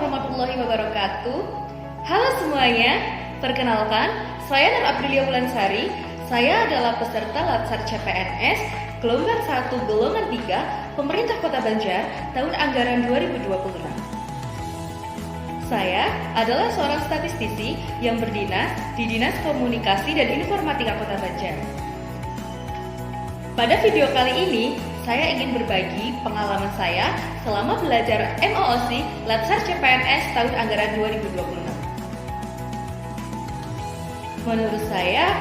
warahmatullahi wabarakatuh. Halo semuanya, perkenalkan, saya Nur Aprilia Wulansari. Saya adalah peserta Latsar CPNS Gelombang 1 Golongan 3 Pemerintah Kota Banjar tahun anggaran 2026. Saya adalah seorang statistisi yang berdinas di Dinas Komunikasi dan Informatika Kota Banjar. Pada video kali ini, saya ingin berbagi pengalaman saya selama belajar MOOC Latsar CPNS tahun anggaran 2026. Menurut saya,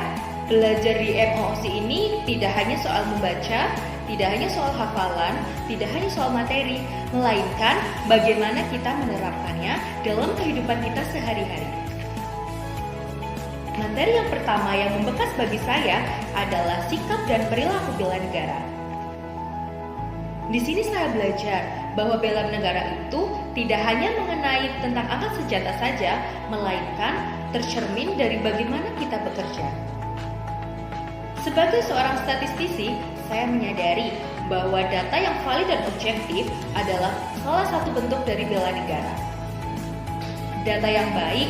belajar di MOOC ini tidak hanya soal membaca, tidak hanya soal hafalan, tidak hanya soal materi, melainkan bagaimana kita menerapkannya dalam kehidupan kita sehari-hari. Materi yang pertama yang membekas bagi saya adalah sikap dan perilaku bela negara. Di sini saya belajar bahwa bela negara itu tidak hanya mengenai tentang angkat senjata saja, melainkan tercermin dari bagaimana kita bekerja. Sebagai seorang statistisi, saya menyadari bahwa data yang valid dan objektif adalah salah satu bentuk dari bela negara. Data yang baik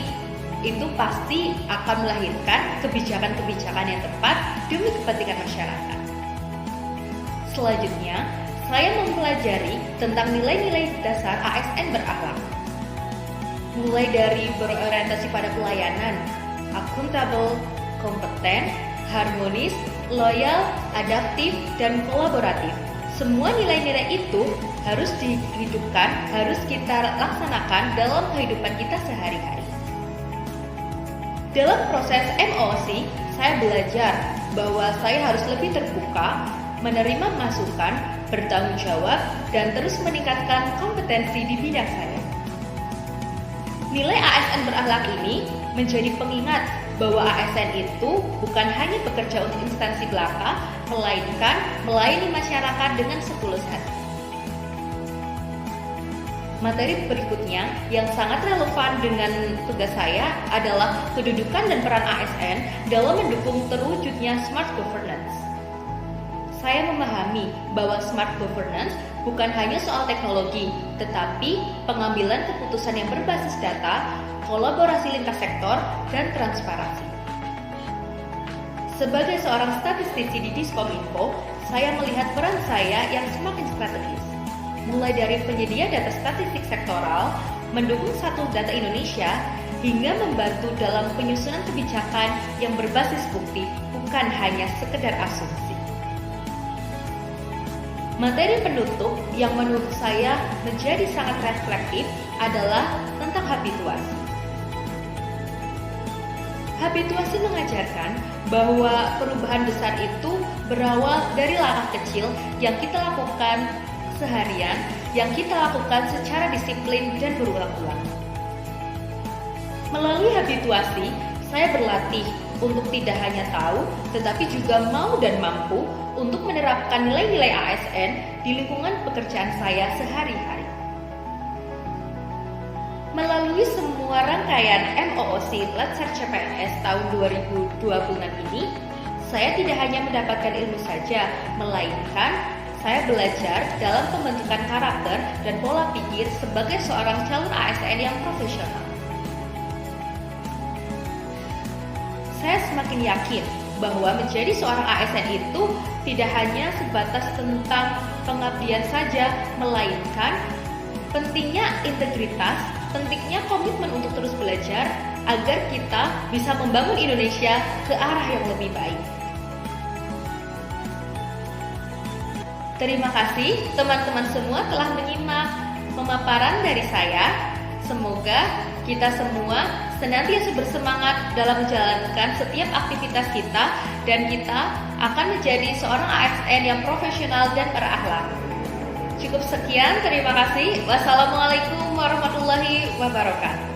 itu pasti akan melahirkan kebijakan-kebijakan yang tepat demi kepentingan masyarakat. Selanjutnya, saya mempelajari tentang nilai-nilai dasar ASN berakhlak. Mulai dari berorientasi pada pelayanan, akuntabel, kompeten, harmonis, loyal, adaptif, dan kolaboratif. Semua nilai-nilai itu harus dihidupkan, harus kita laksanakan dalam kehidupan kita sehari-hari. Dalam proses MOOC, saya belajar bahwa saya harus lebih terbuka, menerima masukan, bertanggung jawab, dan terus meningkatkan kompetensi di bidang saya. Nilai ASN berakhlak ini menjadi pengingat bahwa ASN itu bukan hanya bekerja untuk instansi belaka, melainkan melayani masyarakat dengan setulus hati. Materi berikutnya yang sangat relevan dengan tugas saya adalah kedudukan dan peran ASN dalam mendukung terwujudnya smart governance. Saya memahami bahwa smart governance bukan hanya soal teknologi, tetapi pengambilan keputusan yang berbasis data, kolaborasi lintas sektor, dan transparansi. Sebagai seorang statistisi di Diskominfo, saya melihat peran saya yang semakin strategis. Mulai dari penyedia data statistik sektoral, mendukung Satu Data Indonesia, hingga membantu dalam penyusunan kebijakan yang berbasis bukti, bukan hanya sekedar asumsi. Materi penutup yang menurut saya menjadi sangat reflektif adalah tentang habituasi. Habituasi mengajarkan bahwa perubahan besar itu berawal dari langkah kecil yang kita lakukan seharian, yang kita lakukan secara disiplin dan berulang-ulang. Melalui habituasi, saya berlatih untuk tidak hanya tahu, tetapi juga mau dan mampu untuk menerapkan nilai-nilai ASN di lingkungan pekerjaan saya sehari-hari. Melalui semua rangkaian MOOC Latsar CPNS tahun 2026 ini, saya tidak hanya mendapatkan ilmu saja, melainkan saya belajar dalam pembentukan karakter dan pola pikir sebagai seorang calon ASN yang profesional. Saya semakin yakin bahwa menjadi seorang ASN itu tidak hanya sebatas tentang pengabdian saja, melainkan pentingnya integritas, pentingnya komitmen untuk terus belajar agar kita bisa membangun Indonesia ke arah yang lebih baik. Terima kasih teman-teman semua telah menyimak pemaparan dari saya. Semoga kita semua senantiasa bersemangat dalam menjalankan setiap aktivitas kita dan kita akan menjadi seorang ASN yang profesional dan berakhlak. Cukup sekian, terima kasih. Wassalamualaikum warahmatullahi wabarakatuh.